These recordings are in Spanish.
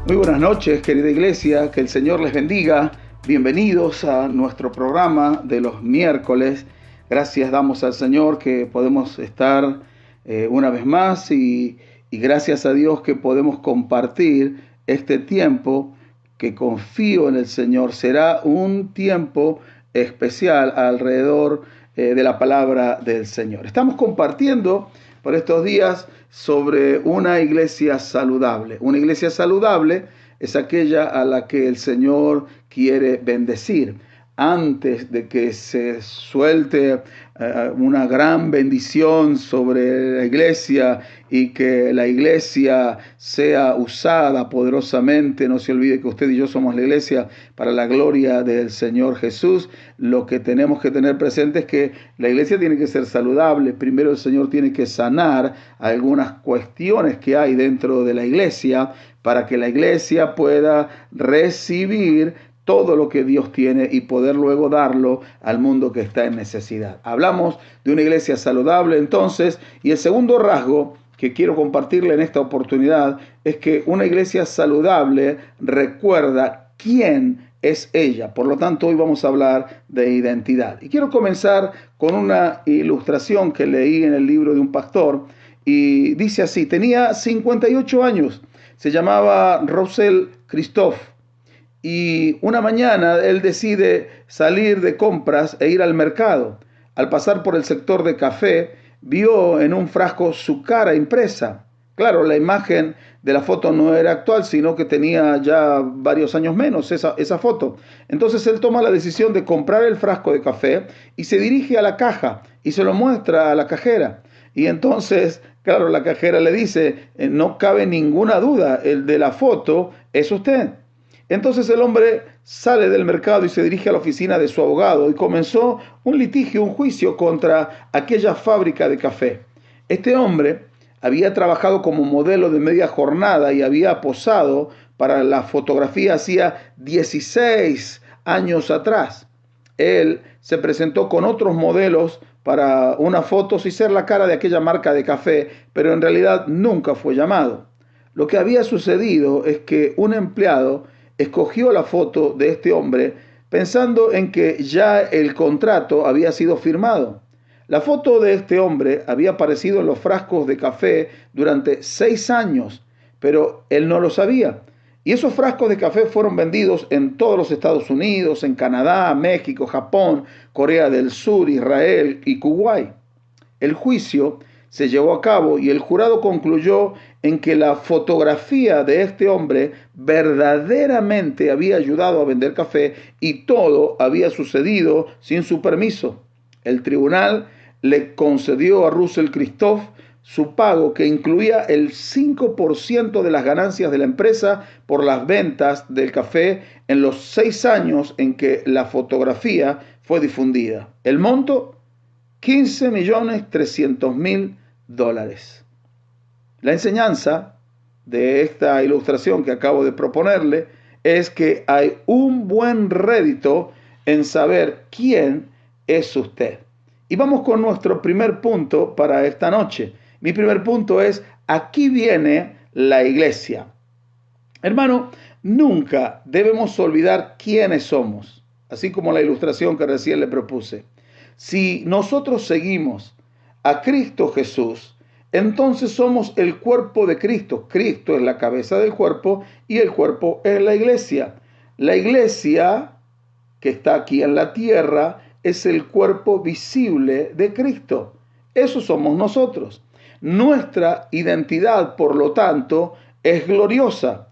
Muy buenas noches, querida iglesia, que el Señor les bendiga. Bienvenidos a nuestro programa de los miércoles. Gracias damos al Señor que podemos estar una vez más y gracias a Dios que podemos compartir este tiempo que confío en el Señor. Será un tiempo especial alrededor de la palabra del Señor. Estamos compartiendo por estos días sobre una iglesia saludable. Una iglesia saludable es aquella a la que el Señor quiere bendecir. Antes de que se suelte una gran bendición sobre la iglesia y que la iglesia sea usada poderosamente, no se olvide que usted y yo somos la iglesia para la gloria del Señor Jesús. Lo que tenemos que tener presente es que la iglesia tiene que ser saludable. Primero el Señor tiene que sanar algunas cuestiones que hay dentro de la iglesia para que la iglesia pueda recibir todo lo que Dios tiene y poder luego darlo al mundo que está en necesidad. Hablamos de una iglesia saludable entonces, y el segundo rasgo que quiero compartirle en esta oportunidad es que una iglesia saludable recuerda quién es ella. Por lo tanto, hoy vamos a hablar de identidad. Y quiero comenzar con una ilustración que leí en el libro de un pastor y dice así: tenía 58 años, se llamaba Russell Christoph. Y una mañana él decide salir de compras e ir al mercado. Al pasar por el sector de café, vio en un frasco su cara impresa. Claro, la imagen de la foto no era actual, sino que tenía ya varios años menos esa foto. Entonces él toma la decisión de comprar el frasco de café y se dirige a la caja y se lo muestra a la cajera. Y entonces, claro, la cajera le dice: no cabe ninguna duda, el de la foto es usted. Entonces el hombre sale del mercado y se dirige a la oficina de su abogado y comenzó un litigio, un juicio contra aquella fábrica de café. Este hombre había trabajado como modelo de media jornada y había posado para la fotografía hacía 16 años atrás. Él se presentó con otros modelos para unas fotos y ser la cara de aquella marca de café, pero en realidad nunca fue llamado. Lo que había sucedido es que un empleado escogió la foto de este hombre pensando en que ya el contrato había sido firmado. La foto de este hombre había aparecido en los frascos de café durante 6 años, pero él no lo sabía. Y esos frascos de café fueron vendidos en todos los Estados Unidos, en Canadá, México, Japón, Corea del Sur, Israel y Kuwait. El juicio se llevó a cabo y el jurado concluyó en que la fotografía de este hombre verdaderamente había ayudado a vender café y todo había sucedido sin su permiso. El tribunal le concedió a Russell Christoph su pago, que incluía el 5% de las ganancias de la empresa por las ventas del café en los 6 años en que la fotografía fue difundida. El monto: $15.300.000. La enseñanza de esta ilustración que acabo de proponerle es que hay un buen rédito en saber quién es usted. Y vamos con nuestro primer punto para esta noche. Mi primer punto es: aquí viene la iglesia. Hermano, nunca debemos olvidar quiénes somos, así como la ilustración que recién le propuse. Si nosotros seguimos a Cristo Jesús, entonces somos el cuerpo de Cristo. Cristo es la cabeza del cuerpo y el cuerpo es la iglesia. La iglesia que está aquí en la tierra es el cuerpo visible de Cristo. Eso somos nosotros. Nuestra identidad, por lo tanto, es gloriosa.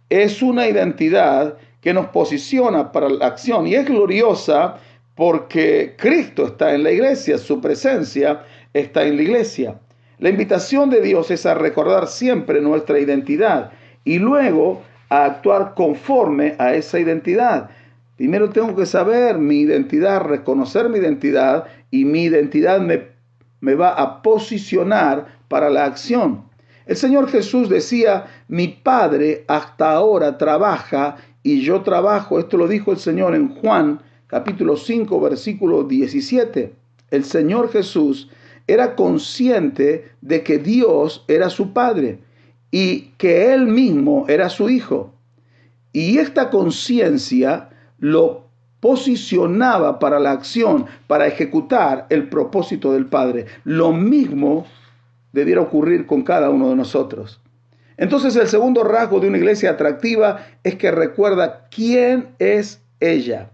Es una identidad que nos posiciona para la acción y es gloriosa porque Cristo está en la iglesia, su presencia está en la iglesia. La invitación de Dios es a recordar siempre nuestra identidad y luego a actuar conforme a esa identidad. Primero tengo que saber mi identidad, reconocer mi identidad, y mi identidad me va a posicionar para la acción. El Señor Jesús decía: mi Padre hasta ahora trabaja y yo trabajo. Esto lo dijo el Señor en Juan capítulo 5, versículo 17. El Señor Jesús era consciente de que Dios era su Padre y que Él mismo era su Hijo. Y esta conciencia lo posicionaba para la acción, para ejecutar el propósito del Padre. Lo mismo debiera ocurrir con cada uno de nosotros. Entonces, el segundo rasgo de una iglesia atractiva es que recuerda quién es ella.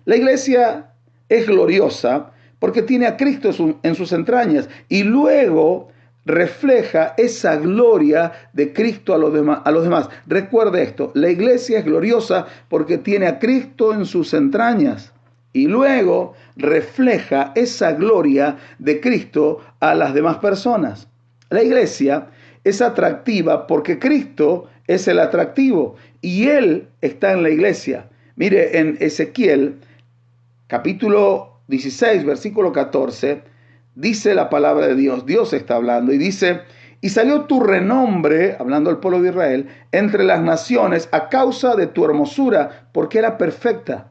La iglesia es gloriosa porque tiene a Cristo en sus entrañas y luego refleja esa gloria de Cristo a los demás. Recuerde esto, la iglesia es gloriosa porque tiene a Cristo en sus entrañas y luego refleja esa gloria de Cristo a las demás personas. La iglesia es atractiva porque Cristo es el atractivo y Él está en la iglesia. Mire, en Ezequiel, capítulo 16, versículo 14, dice la palabra de Dios. Dios está hablando y dice: y salió tu renombre, hablando al pueblo de Israel, entre las naciones a causa de tu hermosura, porque era perfecta.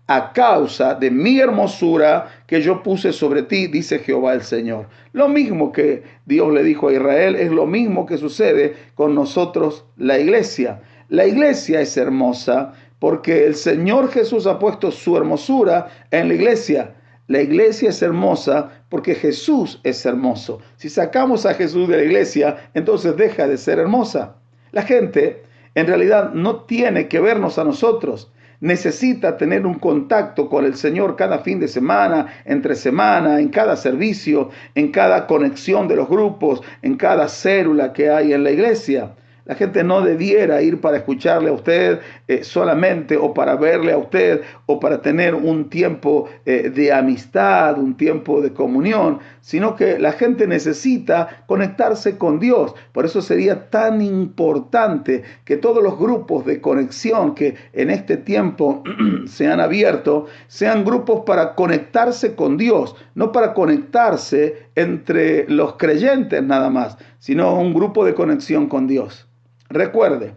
A causa de mi hermosura que yo puse sobre ti, dice Jehová el Señor. Lo mismo que Dios le dijo a Israel es lo mismo que sucede con nosotros, la iglesia. La iglesia es hermosa porque el Señor Jesús ha puesto su hermosura en la iglesia. La iglesia es hermosa porque Jesús es hermoso. Si sacamos a Jesús de la iglesia, entonces deja de ser hermosa. La gente en realidad no tiene que vernos a nosotros. Necesita tener un contacto con el Señor cada fin de semana, entre semana, en cada servicio, en cada conexión de los grupos, en cada célula que hay en la iglesia. La gente no debiera ir para escucharle a usted solamente, o para verle a usted, o para tener un tiempo de amistad, un tiempo de comunión, sino que la gente necesita conectarse con Dios. Por eso sería tan importante que todos los grupos de conexión que en este tiempo se han abierto, sean grupos para conectarse con Dios, no para conectarse entre los creyentes nada más, sino un grupo de conexión con Dios. Recuerde,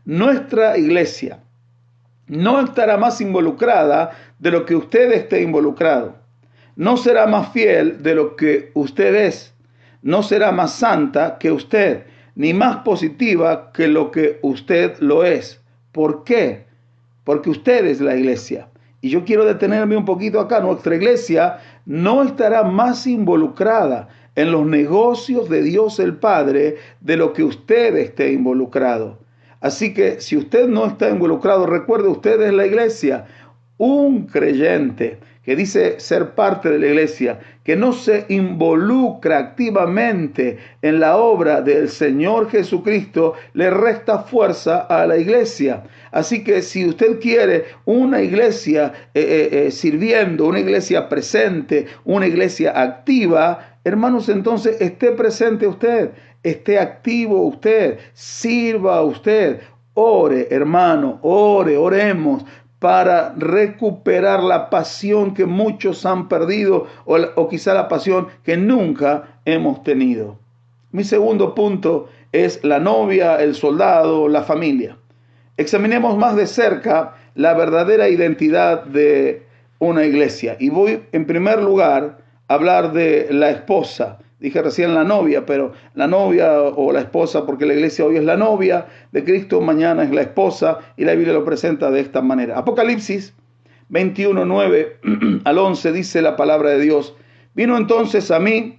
nuestra iglesia no estará más involucrada de lo que usted esté involucrado. No será más fiel de lo que usted es. No será más santa que usted, ni más positiva que lo que usted lo es. ¿Por qué? Porque usted es la iglesia. Y yo quiero detenerme un poquito acá. Nuestra iglesia no estará más involucrada en los negocios de Dios el Padre de lo que usted esté involucrado. Así que si usted no está involucrado, recuerde, usted es la iglesia. Un creyente que dice ser parte de la iglesia, que no se involucra activamente en la obra del Señor Jesucristo, le resta fuerza a la iglesia. Así que si usted quiere una iglesia sirviendo, una iglesia presente, una iglesia activa, hermanos, entonces esté presente usted, esté activo usted, sirva usted, ore, hermano, oremos para recuperar la pasión que muchos han perdido o quizá la pasión que nunca hemos tenido. Mi segundo punto es la novia, el soldado, la familia. Examinemos más de cerca la verdadera identidad de una iglesia. Y voy en primer lugar a hablar de la esposa. Dije recién la novia, pero la novia o la esposa, porque la iglesia hoy es la novia de Cristo, mañana es la esposa, y la Biblia lo presenta de esta manera. Apocalipsis 21, 9 al 11 dice la palabra de Dios: vino entonces a mí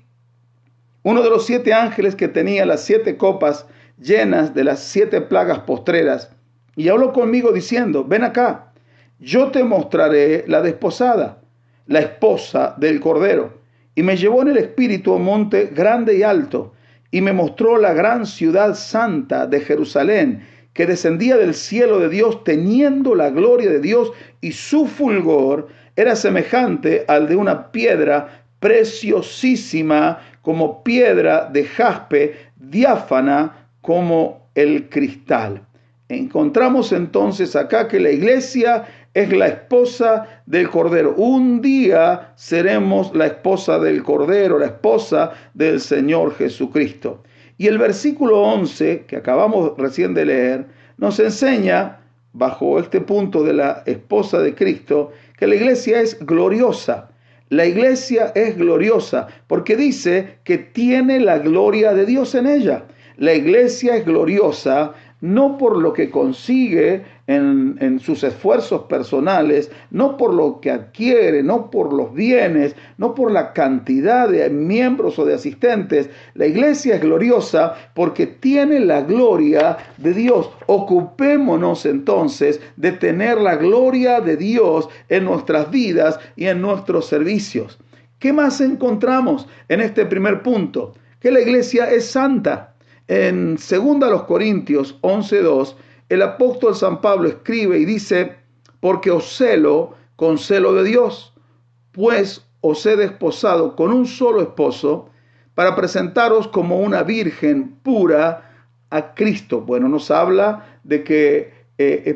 uno de los 7 ángeles que tenía las 7 copas llenas de las 7 plagas postreras, y habló conmigo diciendo: ven acá, yo te mostraré la desposada, la esposa del Cordero. Y me llevó en el espíritu a un monte grande y alto, y me mostró la gran ciudad santa de Jerusalén, que descendía del cielo de Dios, teniendo la gloria de Dios, y su fulgor era semejante al de una piedra preciosísima, como piedra de jaspe, diáfana como el cristal. Encontramos entonces acá que la iglesia es la esposa del Cordero. Un día seremos la esposa del Cordero, la esposa del Señor Jesucristo. Y el versículo 11, que acabamos recién de leer, nos enseña, bajo este punto de la esposa de Cristo, que la iglesia es gloriosa. La iglesia es gloriosa porque dice que tiene la gloria de Dios en ella. La iglesia es gloriosa no por lo que consigue en sus esfuerzos personales, no por lo que adquiere, no por los bienes, no por la cantidad de miembros o de asistentes. La iglesia es gloriosa porque tiene la gloria de Dios. Ocupémonos entonces de tener la gloria de Dios en nuestras vidas y en nuestros servicios. ¿Qué más encontramos en este primer punto? Que la iglesia es santa. En 2 Corintios 11:2, el apóstol San Pablo escribe y dice: porque os celo con celo de Dios, pues os he desposado con un solo esposo para presentaros como una virgen pura a Cristo. Bueno, nos habla de que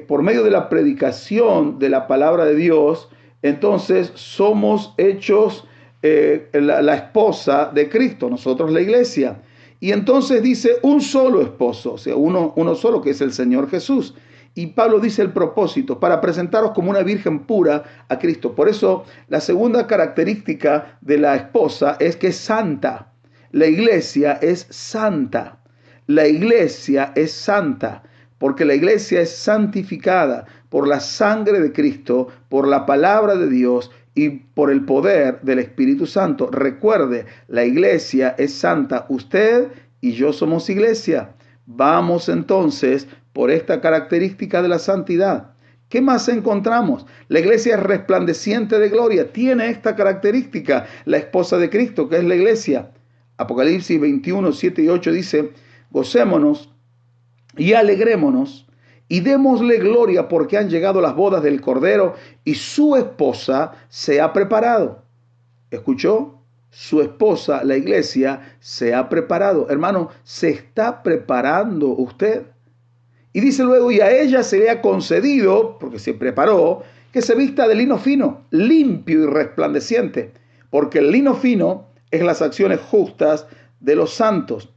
por medio de la predicación de la palabra de Dios, entonces somos hechos la esposa de Cristo, nosotros la iglesia. Y entonces dice un solo esposo, o sea, uno solo, que es el Señor Jesús. Y Pablo dice el propósito: para presentaros como una virgen pura a Cristo. Por eso la segunda característica de la esposa es que es santa. La iglesia es santa. La iglesia es santa, porque la iglesia es santificada por la sangre de Cristo, por la palabra de Dios y por el poder del Espíritu Santo. Recuerde, la iglesia es santa. Usted y yo somos iglesia. Vamos entonces por esta característica de la santidad. ¿Qué más encontramos? La iglesia es resplandeciente de gloria. Tiene esta característica la esposa de Cristo, que es la iglesia. Apocalipsis 21, 7 y 8 dice: gocémonos y alegrémonos y démosle gloria, porque han llegado las bodas del Cordero y su esposa se ha preparado. ¿Escuchó? Su esposa, la iglesia, se ha preparado. Hermano, ¿se está preparando usted? Y dice luego: y a ella se le ha concedido, porque se preparó, que se vista de lino fino, limpio y resplandeciente, porque el lino fino es las acciones justas de los santos.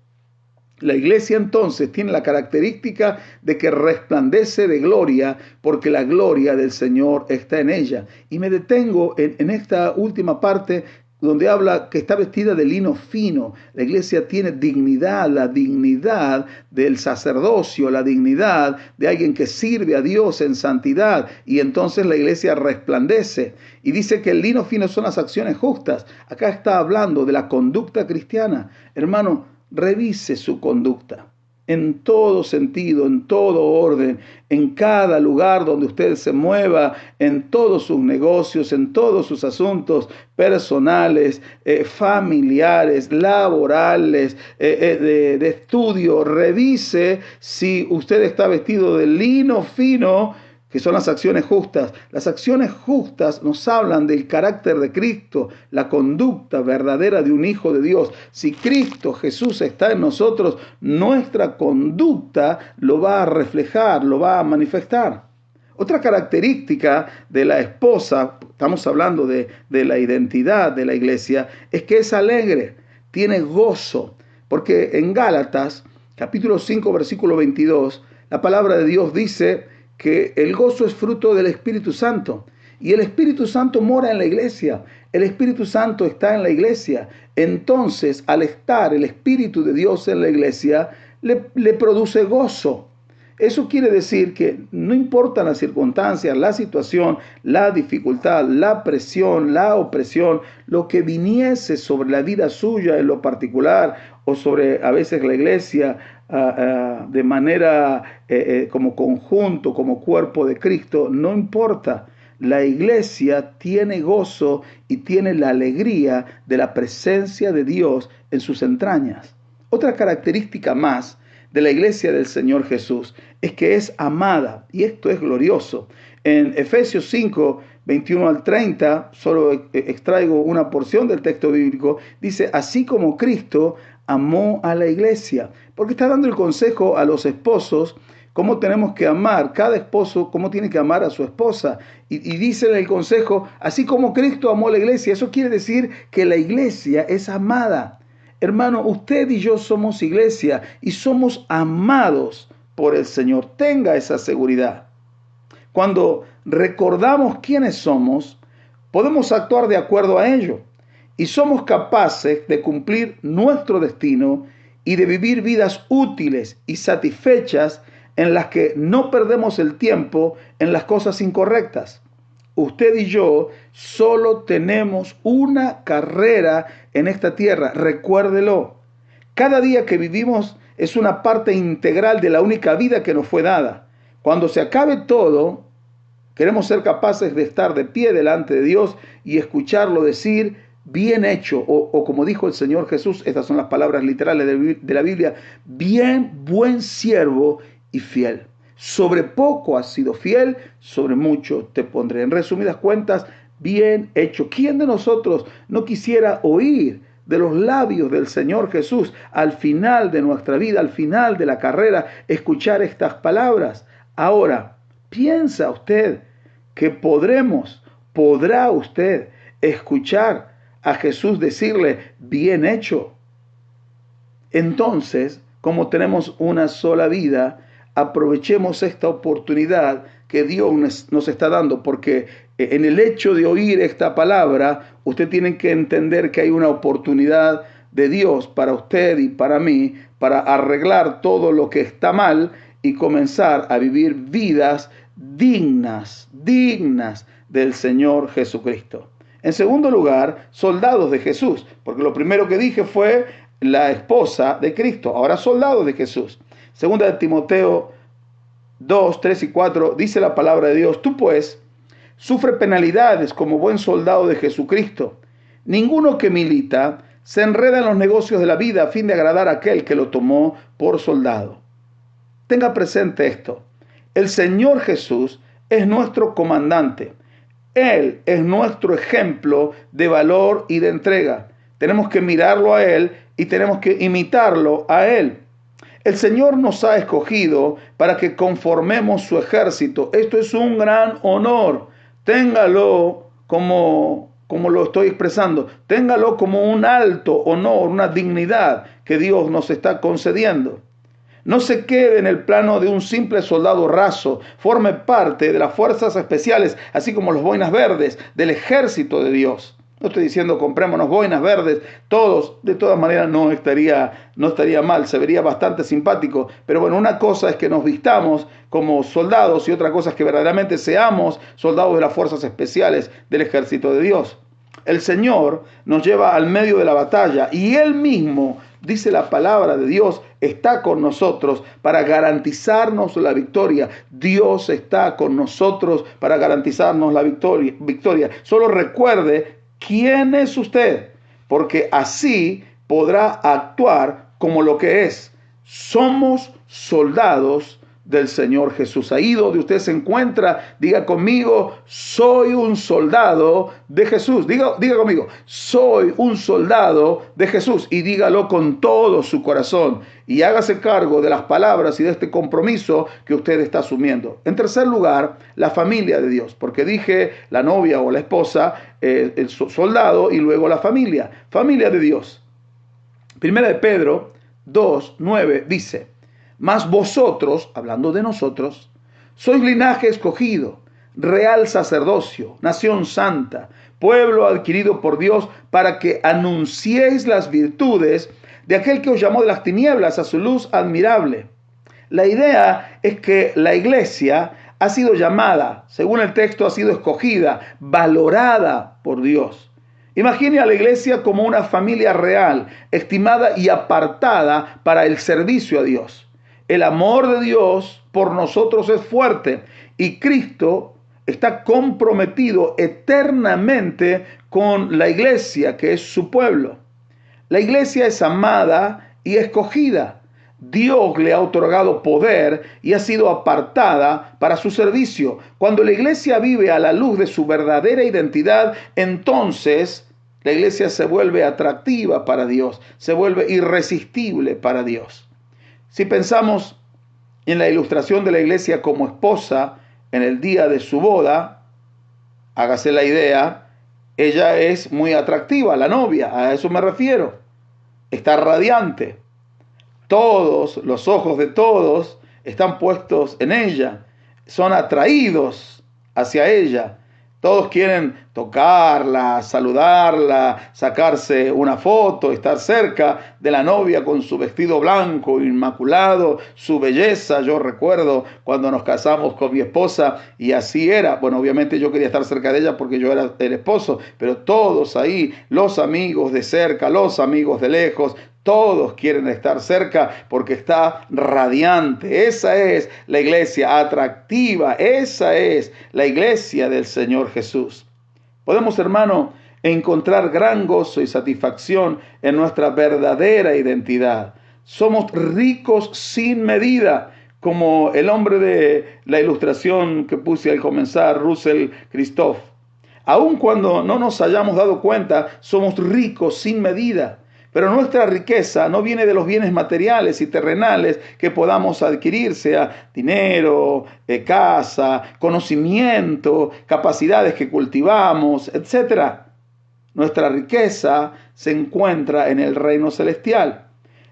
La iglesia entonces tiene la característica de que resplandece de gloria, porque la gloria del Señor está en ella. Y me detengo en esta última parte donde habla que está vestida de lino fino. La iglesia tiene dignidad, la dignidad del sacerdocio, la dignidad de alguien que sirve a Dios en santidad, y entonces la iglesia resplandece. Y dice que el lino fino son las acciones justas. Acá está hablando de la conducta cristiana. Hermano, revise su conducta en todo sentido, en todo orden, en cada lugar donde usted se mueva, en todos sus negocios, en todos sus asuntos personales, familiares, laborales, de estudio. Revise si usted está vestido de lino fino, que son las acciones justas. Las acciones justas nos hablan del carácter de Cristo, la conducta verdadera de un hijo de Dios. Si Cristo Jesús está en nosotros, nuestra conducta lo va a reflejar, lo va a manifestar. Otra característica de la esposa, estamos hablando de la identidad de la iglesia, es que es alegre, tiene gozo. Porque en Gálatas, capítulo 5, versículo 22, la palabra de Dios dice que el gozo es fruto del Espíritu Santo, y el Espíritu Santo mora en la iglesia. El Espíritu Santo está en la iglesia. Entonces, al estar el Espíritu de Dios en la iglesia, le produce gozo. Eso quiere decir que no importa las circunstancias, la situación, la dificultad, la presión, la opresión, lo que viniese sobre la vida suya en lo particular, o sobre a veces la iglesia de manera como conjunto, como cuerpo de Cristo, no importa. La iglesia tiene gozo y tiene la alegría de la presencia de Dios en sus entrañas. Otra característica más de la iglesia del Señor Jesús es que es amada, y esto es glorioso. En Efesios 5, 21 al 30, solo extraigo una porción del texto bíblico, dice: así como Cristo amó a la iglesia, porque está dando el consejo a los esposos cómo tenemos que amar, cada esposo cómo tiene que amar a su esposa, y dice en el consejo: así como Cristo amó a la iglesia. Eso quiere decir que la iglesia es amada. Hermano, usted y yo somos iglesia y somos amados por el Señor. Tenga esa seguridad. Cuando recordamos quiénes somos, podemos actuar de acuerdo a ello, y somos capaces de cumplir nuestro destino y de vivir vidas útiles y satisfechas en las que no perdemos el tiempo en las cosas incorrectas. Usted y yo solo tenemos una carrera en esta tierra, recuérdelo. Cada día que vivimos es una parte integral de la única vida que nos fue dada. Cuando se acabe todo, queremos ser capaces de estar de pie delante de Dios y escucharlo decir, bien hecho, o como dijo el Señor Jesús, estas son las palabras literales de la Biblia, bien, buen siervo y fiel. Sobre poco has sido fiel, sobre mucho te pondré. En resumidas cuentas, bien hecho. ¿Quién de nosotros no quisiera oír de los labios del Señor Jesús al final de nuestra vida, al final de la carrera, escuchar estas palabras? Ahora, ¿piensa usted que podrá usted escuchar a Jesús decirle, bien hecho? Entonces, como tenemos una sola vida, aprovechemos esta oportunidad que Dios nos está dando, porque en el hecho de oír esta palabra, usted tiene que entender que hay una oportunidad de Dios para usted y para mí, para arreglar todo lo que está mal y comenzar a vivir vidas dignas del Señor Jesucristo. En segundo lugar, soldados de Jesús, porque lo primero que dije fue la esposa de Cristo, ahora soldados de Jesús. Segunda de Timoteo 2, 3 y 4 dice la palabra de Dios, tú pues sufre penalidades como buen soldado de Jesucristo. Ninguno que milita se enreda en los negocios de la vida a fin de agradar a aquel que lo tomó por soldado. Tenga presente esto, el Señor Jesús es nuestro comandante. Él es nuestro ejemplo de valor y de entrega. Tenemos que mirarlo a Él y tenemos que imitarlo a Él. El Señor nos ha escogido para que conformemos su ejército. Esto es un gran honor. Téngalo como lo estoy expresando. Téngalo como un alto honor, una dignidad que Dios nos está concediendo. No se quede en el plano de un simple soldado raso. Forme parte de las fuerzas especiales, así como los boinas verdes, del ejército de Dios. No estoy diciendo comprémonos boinas verdes, todos, de todas maneras no estaría mal, se vería bastante simpático. Pero bueno, una cosa es que nos vistamos como soldados y otra cosa es que verdaderamente seamos soldados de las fuerzas especiales del ejército de Dios. El Señor nos lleva al medio de la batalla y Él mismo, dice la palabra de Dios, está con nosotros para garantizarnos la victoria. Dios está con nosotros para garantizarnos la victoria. Solo recuerde quién es usted, porque así podrá actuar como lo que es. Somos soldados del Señor Jesús. Ahí donde usted se encuentra, diga conmigo, soy un soldado de Jesús. Diga conmigo, soy un soldado de Jesús. Y dígalo con todo su corazón. Y hágase cargo de las palabras y de este compromiso que usted está asumiendo. En tercer lugar, la familia de Dios. Porque dije la novia o la esposa, el soldado y luego la familia. Familia de Dios. Primera de Pedro 2, 9 dice, mas vosotros, hablando de nosotros, sois linaje escogido, real sacerdocio, nación santa, pueblo adquirido por Dios, para que anunciéis las virtudes de aquel que os llamó de las tinieblas a su luz admirable. La idea es que la iglesia ha sido llamada, según el texto, ha sido escogida, valorada por Dios. Imagine a la iglesia como una familia real, estimada y apartada para el servicio a Dios. El amor de Dios por nosotros es fuerte y Cristo está comprometido eternamente con la iglesia, que es su pueblo. La iglesia es amada y escogida. Dios le ha otorgado poder y ha sido apartada para su servicio. Cuando la iglesia vive a la luz de su verdadera identidad, entonces la iglesia se vuelve atractiva para Dios, se vuelve irresistible para Dios. Si pensamos en la ilustración de la iglesia como esposa en el día de su boda, hágase la idea, ella es muy atractiva, la novia, a eso me refiero. Está radiante. Todos, los ojos de todos están puestos en ella, son atraídos hacia ella. Todos quieren tocarla, saludarla, sacarse una foto, estar cerca de la novia con su vestido blanco, inmaculado, su belleza. Yo recuerdo cuando nos casamos con mi esposa y así era. Bueno, obviamente yo quería estar cerca de ella porque yo era el esposo, pero todos ahí, los amigos de cerca, los amigos de lejos, todos quieren estar cerca porque está radiante. Esa es la iglesia atractiva. Esa es la iglesia del Señor Jesús. Podemos, hermano, encontrar gran gozo y satisfacción en nuestra verdadera identidad. Somos ricos sin medida, como el hombre de la ilustración que puse al comenzar, Russell Christoph. Aun cuando no nos hayamos dado cuenta, somos ricos sin medida. Pero nuestra riqueza no viene de los bienes materiales y terrenales que podamos adquirir, sea dinero, casa, conocimiento, capacidades que cultivamos, etc. Nuestra riqueza se encuentra en el reino celestial.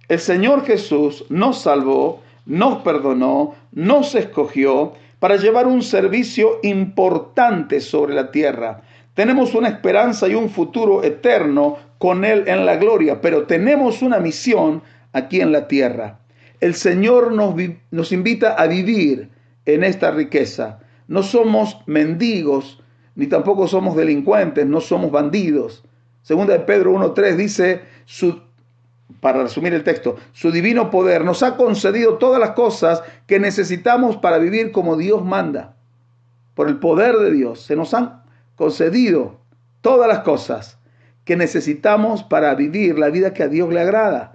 El Señor Jesús nos salvó, nos perdonó, nos escogió para llevar un servicio importante sobre la tierra. Tenemos una esperanza y un futuro eterno con Él en la gloria, pero tenemos una misión aquí en la tierra. El Señor nos invita a vivir en esta riqueza. No somos mendigos, ni tampoco somos delincuentes, no somos bandidos. Segunda de Pedro 1:3 dice, para resumir el texto, su divino poder nos ha concedido todas las cosas que necesitamos para vivir como Dios manda. Por el poder de Dios se nos han concedido todas las cosas que necesitamos para vivir la vida que a Dios le agrada.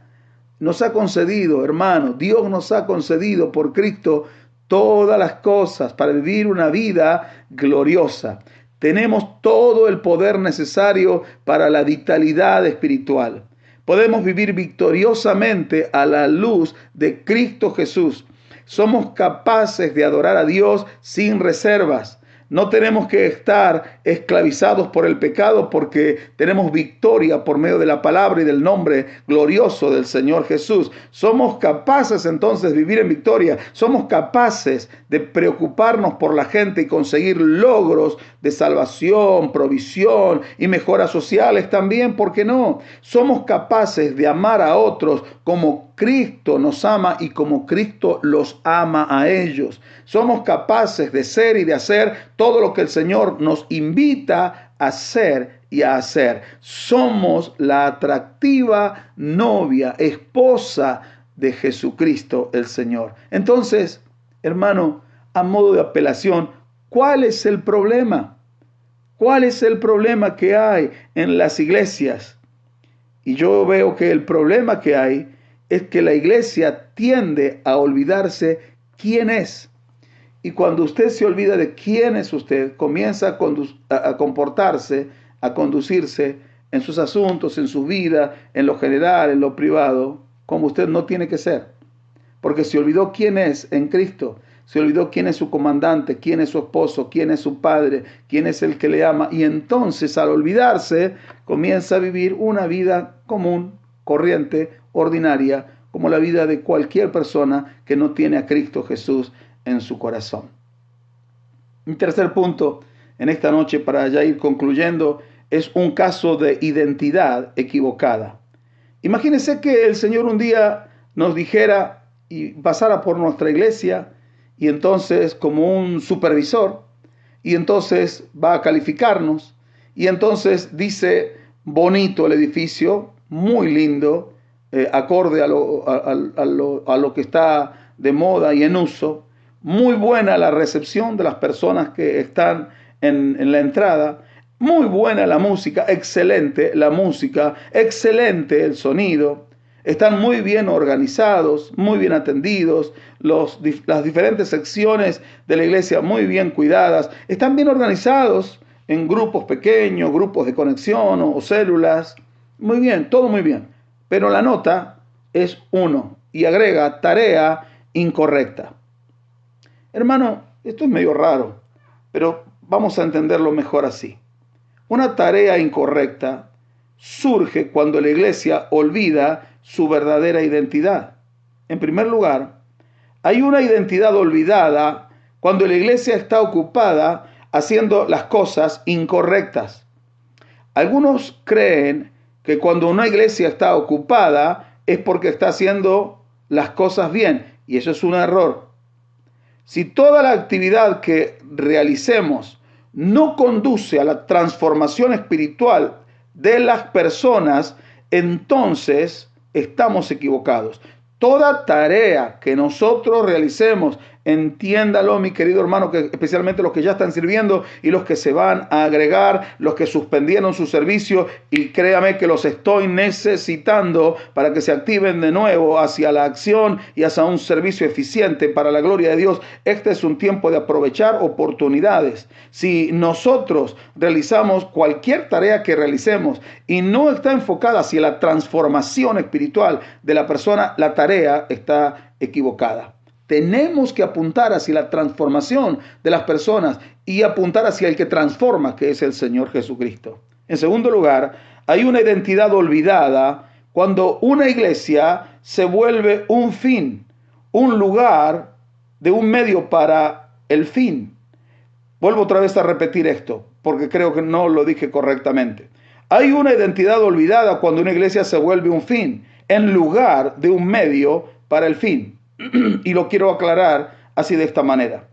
Nos ha concedido, hermano, Dios nos ha concedido por Cristo todas las cosas para vivir una vida gloriosa. Tenemos todo el poder necesario para la vitalidad espiritual. Podemos vivir victoriosamente a la luz de Cristo Jesús. Somos capaces de adorar a Dios sin reservas. No tenemos que estar esclavizados por el pecado porque tenemos victoria por medio de la palabra y del nombre glorioso del Señor Jesús. Somos capaces entonces de vivir en victoria. Somos capaces de preocuparnos por la gente y conseguir logros de salvación, provisión y mejoras sociales también, ¿por qué no? Somos capaces de amar a otros como Cristo nos ama y como Cristo los ama a ellos. Somos capaces de ser y de hacer todo lo que el Señor nos invita a hacer y a hacer. Somos la atractiva novia, esposa de Jesucristo el Señor. Entonces, hermano, a modo de apelación, ¿cuál es el problema? ¿Cuál es el problema que hay en las iglesias? Y yo veo que el problema que hay es que la iglesia tiende a olvidarse quién es. Y cuando usted se olvida de quién es usted, comienza a comportarse, a conducirse en sus asuntos, en su vida, en lo general, en lo privado, como usted no tiene que ser. Porque se olvidó quién es en Cristo, se olvidó quién es su comandante, quién es su esposo, quién es su padre, quién es el que le ama. Y entonces al olvidarse, comienza a vivir una vida común, corriente, ordinaria, como la vida de cualquier persona que no tiene a Cristo Jesús en su corazón. Mi tercer punto en esta noche, para ya ir concluyendo, es un caso de identidad equivocada. Imagínense que el Señor un día nos dijera y pasara por nuestra iglesia y entonces como un supervisor, y entonces va a calificarnos, y entonces dice, bonito el edificio, muy lindo, acorde a lo que está de moda y en uso, muy buena la recepción de las personas que están en la entrada, muy buena la música, excelente el sonido, están muy bien organizados, muy bien atendidos, las diferentes secciones de la iglesia muy bien cuidadas, están bien organizados en grupos pequeños, grupos de conexión o células, muy bien, todo muy bien, pero la nota es 1 y agrega tarea incorrecta. Hermano, esto es medio raro, pero vamos a entenderlo mejor así. Una tarea incorrecta surge cuando la iglesia olvida su verdadera identidad. En primer lugar, hay una identidad olvidada cuando la iglesia está ocupada haciendo las cosas incorrectas. Algunos creen que cuando una iglesia está ocupada es porque está haciendo las cosas bien, y eso es un error. Si toda la actividad que realicemos no conduce a la transformación espiritual de las personas, entonces estamos equivocados. Toda tarea que nosotros realicemos, entiéndalo, mi querido hermano, que especialmente los que ya están sirviendo y los que se van a agregar, los que suspendieron su servicio, y créame que los estoy necesitando para que se activen de nuevo hacia la acción y hacia un servicio eficiente para la gloria de Dios. Este es un tiempo de aprovechar oportunidades. Si nosotros realizamos cualquier tarea que realicemos y no está enfocada hacia la transformación espiritual de la persona, la tarea está equivocada. Tenemos que apuntar hacia la transformación de las personas y apuntar hacia el que transforma, que es el Señor Jesucristo. En segundo lugar, hay una identidad olvidada cuando una iglesia se vuelve un fin, un lugar de un medio para el fin. Vuelvo otra vez a repetir esto, porque creo que no lo dije correctamente. Hay una identidad olvidada cuando una iglesia se vuelve un fin, en lugar de un medio para el fin. Y lo quiero aclarar así, de esta manera.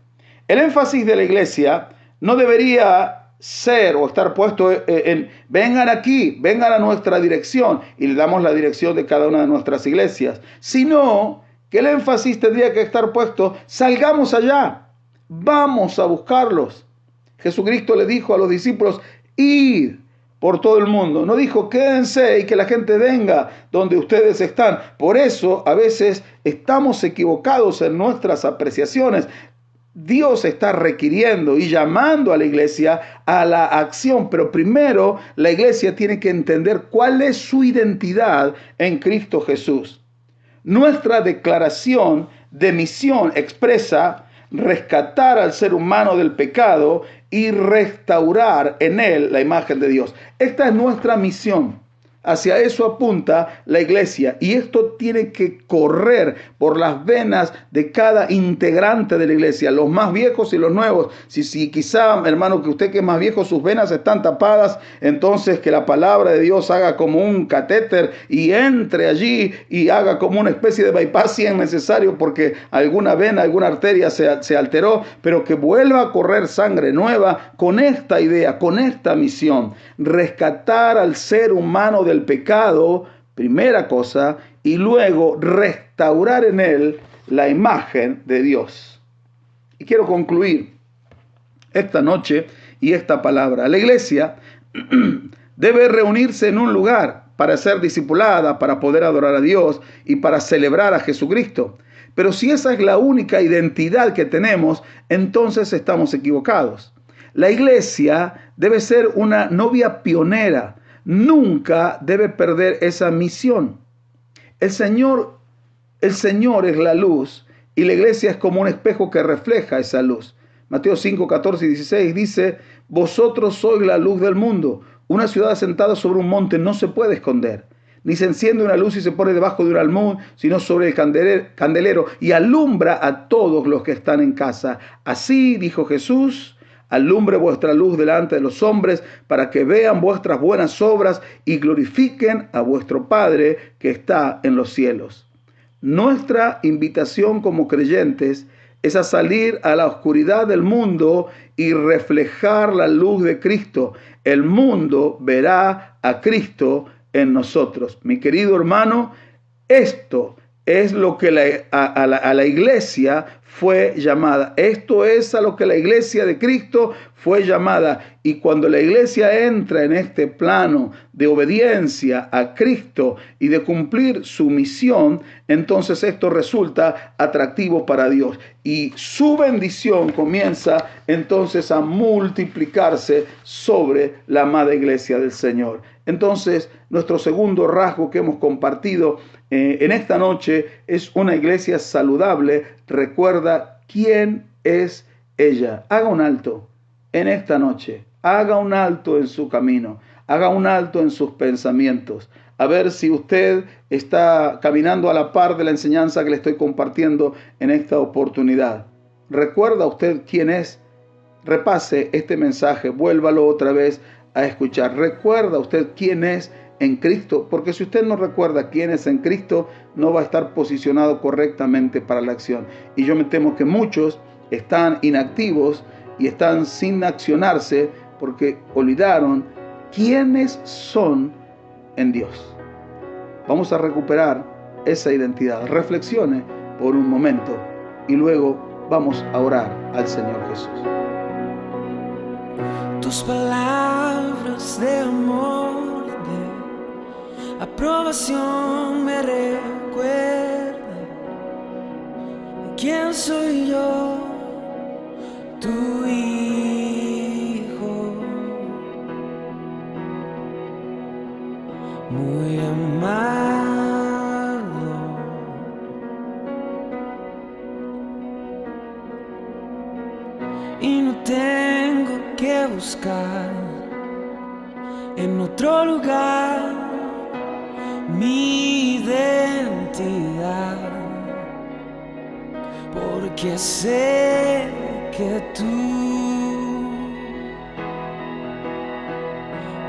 El énfasis de la iglesia no debería ser o estar puesto en vengan aquí, vengan a nuestra dirección, y le damos la dirección de cada una de nuestras iglesias, sino que el énfasis tendría que estar puesto, salgamos allá, vamos a buscarlos. Jesucristo le dijo a los discípulos, id por todo el mundo. No dijo quédense y que la gente venga donde ustedes están. Por eso a veces estamos equivocados en nuestras apreciaciones. Dios está requiriendo y llamando a la iglesia a la acción, pero primero la iglesia tiene que entender cuál es su identidad en Cristo Jesús. Nuestra declaración de misión expresa rescatar al ser humano del pecado y restaurar en él la imagen de Dios. Esta es nuestra misión. Hacia eso apunta la iglesia, y esto tiene que correr por las venas de cada integrante de la iglesia, los más viejos y los nuevos. Si quizá, hermano, que usted que es más viejo, sus venas están tapadas, entonces que la palabra de Dios haga como un catéter y entre allí y haga como una especie de bypass si es necesario, porque alguna vena, alguna arteria se alteró, pero que vuelva a correr sangre nueva con esta idea, con esta misión: rescatar al ser humano del pecado, primera cosa, y luego restaurar en él la imagen de Dios. Y quiero concluir esta noche y esta palabra. La iglesia debe reunirse en un lugar para ser discipulada, para poder adorar a Dios y para celebrar a Jesucristo. Pero si esa es la única identidad que tenemos, entonces estamos equivocados. La iglesia debe ser una novia pionera. Nunca debe perder esa misión. El Señor es la luz, y la iglesia es como un espejo que refleja esa luz. Mateo 5, 14 y 16 dice: vosotros sois la luz del mundo. Una ciudad asentada sobre un monte no se puede esconder. Ni se enciende una luz y se pone debajo de un almud, sino sobre el candelero, y alumbra a todos los que están en casa. Así dijo Jesús: alumbre vuestra luz delante de los hombres, para que vean vuestras buenas obras y glorifiquen a vuestro Padre que está en los cielos. Nuestra invitación como creyentes es a salir a la oscuridad del mundo y reflejar la luz de Cristo. El mundo verá a Cristo en nosotros. Mi querido hermano, esto es lo que a la iglesia fue llamada. Esto es a lo que la iglesia de Cristo fue llamada. Y cuando la iglesia entra en este plano de obediencia a Cristo y de cumplir su misión, entonces esto resulta atractivo para Dios. Y su bendición comienza entonces a multiplicarse sobre la amada iglesia del Señor. Entonces, nuestro segundo rasgo que hemos compartido en esta noche es una iglesia saludable. Recuerda quién es ella. Haga un alto en esta noche. Haga un alto en su camino. Haga un alto en sus pensamientos. A ver si usted está caminando a la par de la enseñanza que le estoy compartiendo en esta oportunidad. ¿Recuerda usted quién es? repase este mensaje, vuélvalo otra vez a escuchar. ¿Recuerda usted quién es en Cristo? Porque si usted no recuerda quién es en Cristo, no va a estar posicionado correctamente para la acción. Y yo me temo que muchos están inactivos y están sin accionarse porque olvidaron quiénes son en Dios. Vamos a recuperar esa identidad. Reflexione por un momento y luego vamos a orar al Señor Jesús. Tus palabras de amor, de aprobación me recuerdan quién soy yo, tu hijo, muy amado, y no tengo que buscar en otro lugar mi identidad, porque sé que tú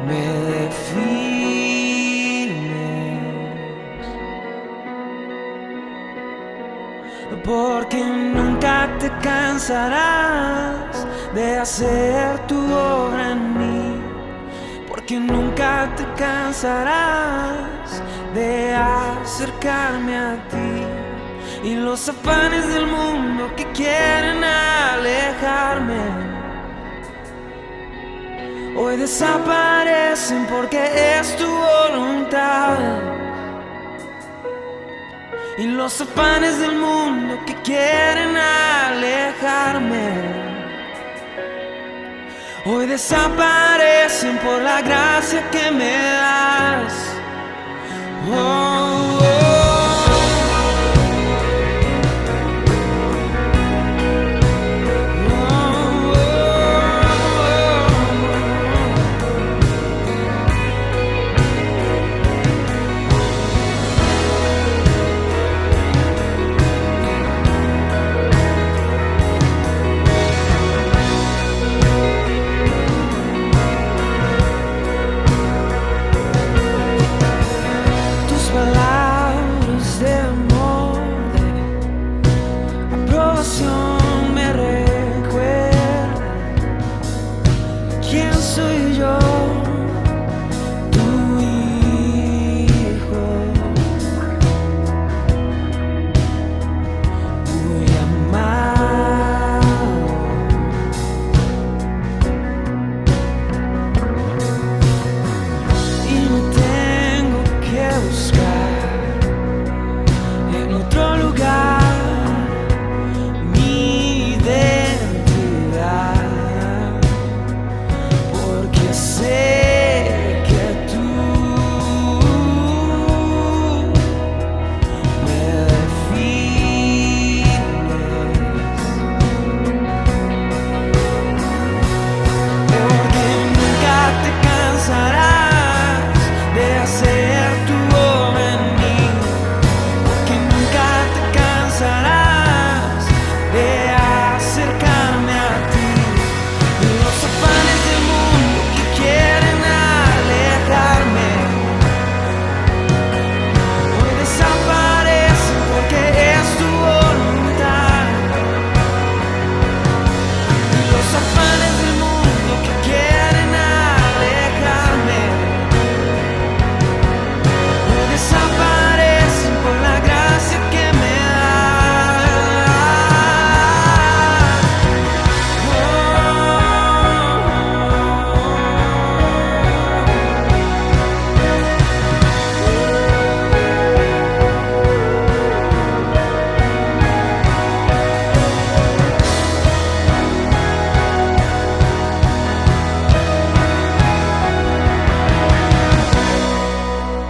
me defines, porque nunca te cansarás de hacer tu obra en mí, porque nunca te cansarás de acercarme a ti. Y los afanes del mundo que quieren alejarme hoy desaparecen porque es tu voluntad. Y los afanes del mundo que quieren alejarme hoy desaparecen por la gracia que me das. Oh, oh.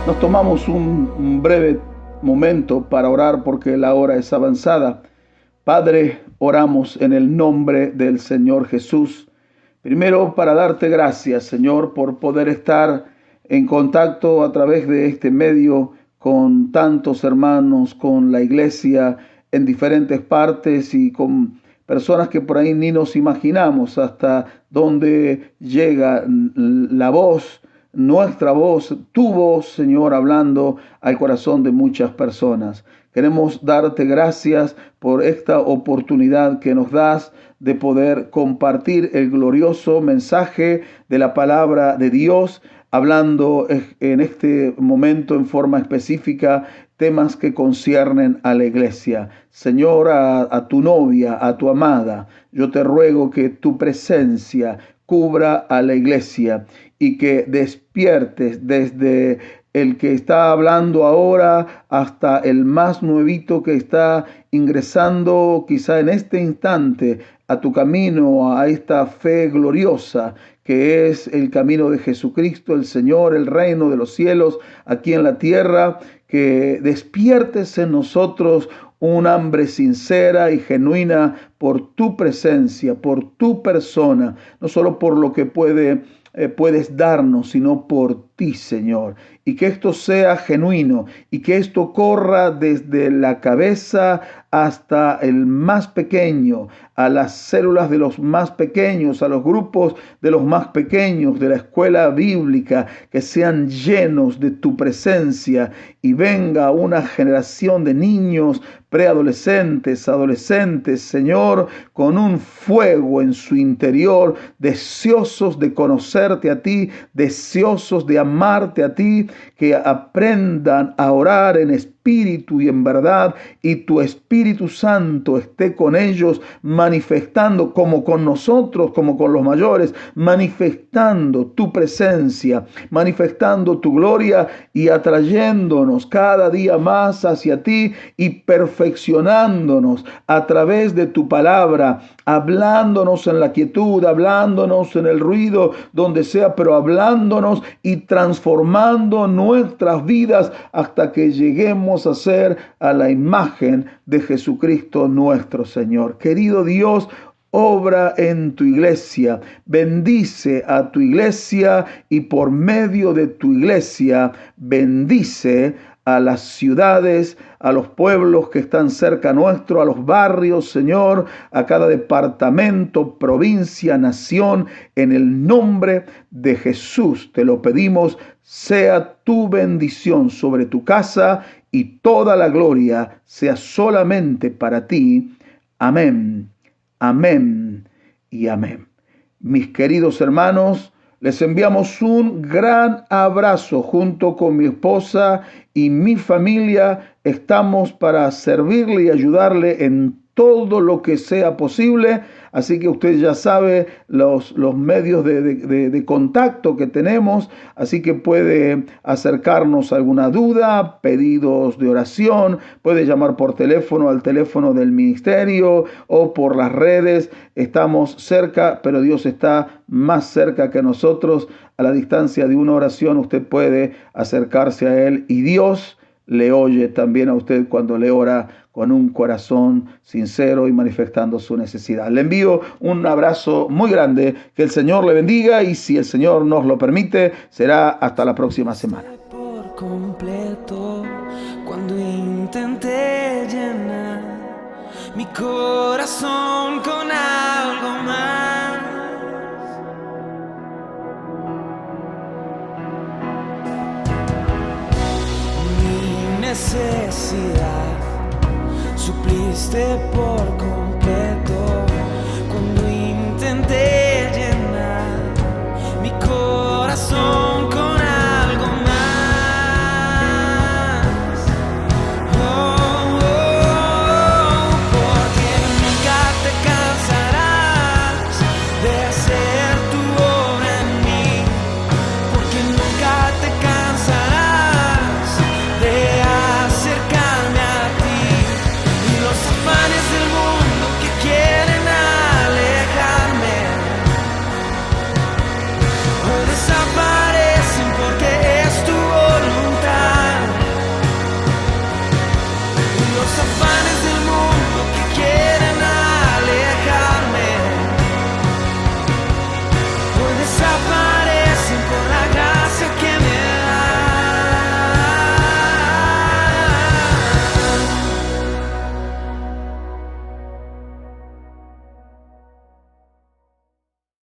Nos tomamos un breve momento para orar porque la hora es avanzada. Padre, oramos en el nombre del Señor Jesús. Primero, para darte gracias, Señor, por poder estar en contacto a través de este medio con tantos hermanos, con la iglesia en diferentes partes y con personas que por ahí ni nos imaginamos hasta dónde llega la voz, nuestra voz, tu voz, Señor, hablando al corazón de muchas personas. Queremos darte gracias por esta oportunidad que nos das de poder compartir el glorioso mensaje de la palabra de Dios, hablando en este momento en forma específica temas que conciernen a la iglesia. Señor, a tu novia, a tu amada, yo te ruego que tu presencia cubra a la iglesia y que despiertes desde el que está hablando ahora hasta el más nuevito que está ingresando quizá en este instante a tu camino, a esta fe gloriosa que es el camino de Jesucristo, el Señor, el reino de los cielos aquí en la tierra, que despiertes en nosotros un hambre sincera y genuina por tu presencia, por tu persona, no solo por lo que puedes darnos, sino por ti, Señor. Y que esto sea genuino y que esto corra desde la cabeza hasta el más pequeño, a las células de los más pequeños, a los grupos de los más pequeños de la escuela bíblica, que sean llenos de tu presencia y venga una generación de niños, preadolescentes, adolescentes, Señor, con un fuego en su interior, deseosos de conocerte a ti, deseosos de amarte a ti, que aprendan a orar en espíritu y en verdad, y tu Espíritu Santo esté con ellos, manifestando como con nosotros, como con los mayores, manifestando tu presencia, manifestando tu gloria y atrayéndonos cada día más hacia ti y perfeccionándonos a través de tu palabra, hablándonos en la quietud, hablándonos en el ruido, donde sea, pero hablándonos y transformando nuestras vidas hasta que lleguemos a ser a la imagen de Jesucristo nuestro Señor. Querido Dios, obra en tu iglesia, bendice a tu iglesia y por medio de tu iglesia bendice a las ciudades, a los pueblos que están cerca nuestro, a los barrios, Señor, a cada departamento, provincia, nación, en el nombre de Jesús te lo pedimos, sea tu bendición sobre tu casa y toda la gloria sea solamente para ti. Amén, amén y amén. Mis queridos hermanos, les enviamos un gran abrazo junto con mi esposa y mi familia. Estamos para servirle y ayudarle en todo lo que sea posible. Así que usted ya sabe los medios de contacto que tenemos. Así que puede acercarnos a alguna duda, pedidos de oración. Puede llamar por teléfono al teléfono del ministerio o por las redes. Estamos cerca, pero Dios está más cerca que nosotros. A la distancia de una oración usted puede acercarse a Él y Dios le oye también a usted cuando le ora con un corazón sincero y manifestando su necesidad. Le envío un abrazo muy grande, que el Señor le bendiga y si el Señor nos lo permite, será hasta la próxima semana. Por completo, cuando intenté llenar mi corazón con algo más, mi necesidad supliste por completo.